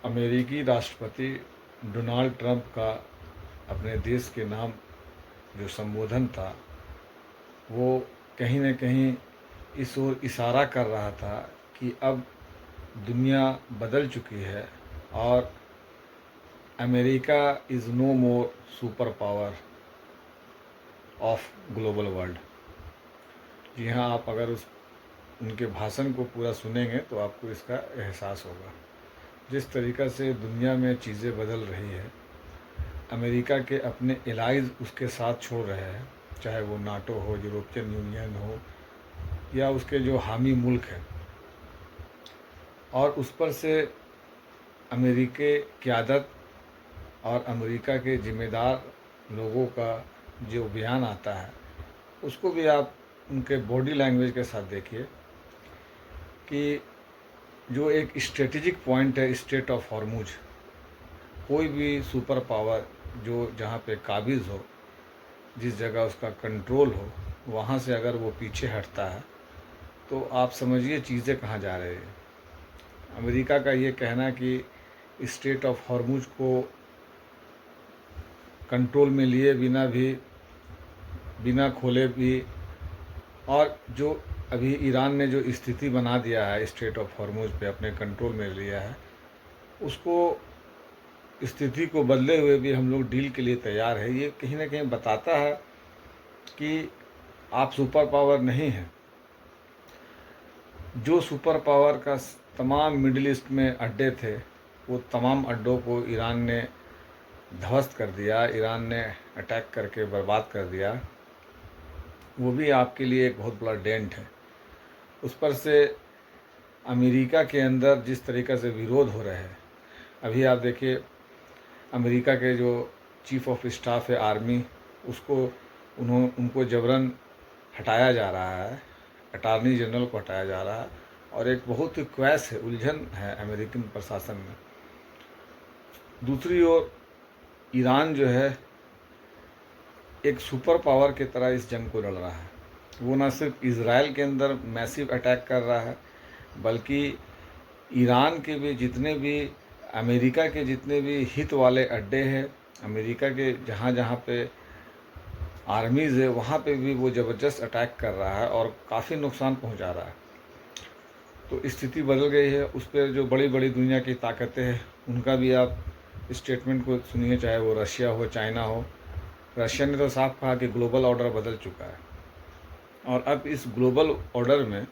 अमेरिकी राष्ट्रपति Donald Trump का अपने देश के नाम जो संबोधन था वो कहीं न कहीं इस ओर इशारा कर रहा था कि अब दुनिया बदल चुकी है और America is no more super power of global world. जी हाँ, आप अगर उनके भाषण को पूरा सुनेंगे तो आपको इसका एहसास होगा। जिस तरीक़ा से दुनिया में चीज़ें बदल रही है, अमेरिका के अपने एलाइज उसके साथ छोड़ रहे हैं, चाहे वो नाटो हो, यूरोपियन यूनियन हो या उसके जो हामी मुल्क हैं, और उस पर से अमेरिकी क़यादत और अमेरिका के ज़िम्मेदार लोगों का जो बयान आता है उसको भी आप उनके बॉडी लैंग्वेज के साथ देखिए कि जो एक स्ट्रेटेजिक पॉइंट है स्ट्रेट ऑफ हॉर्मुज, कोई भी सुपर पावर जो जहाँ पे काबिज़ हो, जिस जगह उसका कंट्रोल हो, वहाँ से अगर वो पीछे हटता है तो आप समझिए चीज़ें कहाँ जा रही हैं। अमेरिका का ये कहना कि स्ट्रेट ऑफ हॉर्मुज को कंट्रोल में लिए बिना खोले भी, और जो अभी ईरान ने जो स्थिति बना दिया है स्ट्रेट ऑफ हॉर्मुज पे अपने कंट्रोल में लिया है, उसको स्थिति को बदले हुए भी हम लोग डील के लिए तैयार है। ये कहीं ना कहीं बताता है कि आप सुपर पावर नहीं हैं। जो सुपर पावर का तमाम मिडिल ईस्ट में अड्डे थे, वो तमाम अड्डों को ईरान ने ध्वस्त कर दिया, ईरान ने अटैक करके बर्बाद कर दिया। वो भी आपके लिए एक बहुत बड़ा डेंट है। उस पर से अमेरिका के अंदर जिस तरीक़े से विरोध हो रहे हैं, अभी आप देखिए अमेरिका के जो चीफ ऑफ स्टाफ है आर्मी, उनको जबरन हटाया जा रहा है, अटॉर्नी जनरल को हटाया जा रहा है, और एक बहुत ही क्वैस है, उलझन है अमेरिकन प्रशासन में। दूसरी ओर ईरान जो है एक सुपर पावर की तरह इस जंग को लड़ रहा है। वो ना सिर्फ इज़राइल के अंदर मैसिव अटैक कर रहा है, बल्कि ईरान के भी जितने भी अमेरिका के जितने भी हित वाले अड्डे हैं, अमेरिका के जहाँ जहाँ पे आर्मीज़ है, वहाँ पे भी वो ज़बरदस्त अटैक कर रहा है और काफ़ी नुकसान पहुँचा रहा है। तो स्थिति बदल गई है। उस पर जो बड़ी बड़ी दुनिया की ताकतें हैं उनका भी आप स्टेटमेंट को सुनिए, चाहे वो रशिया हो, चाइना हो। रशिया ने तो साफ कहा कि ग्लोबल ऑर्डर बदल चुका है, और अब इस ग्लोबल ऑर्डर में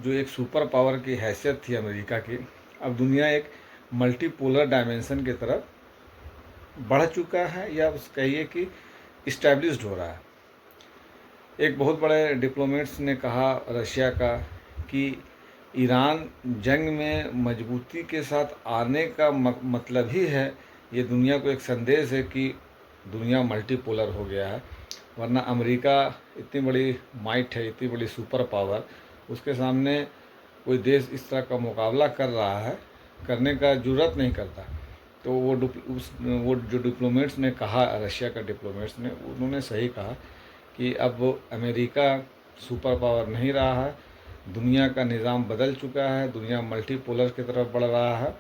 जो एक सुपर पावर की हैसियत थी अमेरिका की, अब दुनिया एक मल्टीपोलर डायमेंशन की तरफ बढ़ चुका है, या उस कहिए कि इस्टेब्लिश्ड हो रहा है। एक बहुत बड़े डिप्लोमेट्स ने कहा रशिया का कि ईरान जंग में मजबूती के साथ आने का मतलब ही है, ये दुनिया को एक संदेश है कि दुनिया मल्टीपोलर हो गया है। वरना अमेरिका इतनी बड़ी माइट है, इतनी बड़ी सुपर पावर, उसके सामने कोई देश इस तरह का मुकाबला कर रहा है, करने का जुर्रत नहीं करता। तो वो जो डिप्लोमेट्स ने कहा, रशिया का डिप्लोमेट्स ने, उन्होंने सही कहा कि अब अमेरिका सुपर पावर नहीं रहा है, दुनिया का निज़ाम बदल चुका है, दुनिया मल्टीपोलर की तरफ बढ़ रहा है,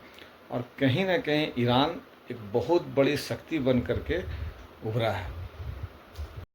और कहीं ना कहीं ईरान एक बहुत बड़ी शक्ति बन करके उभरा है।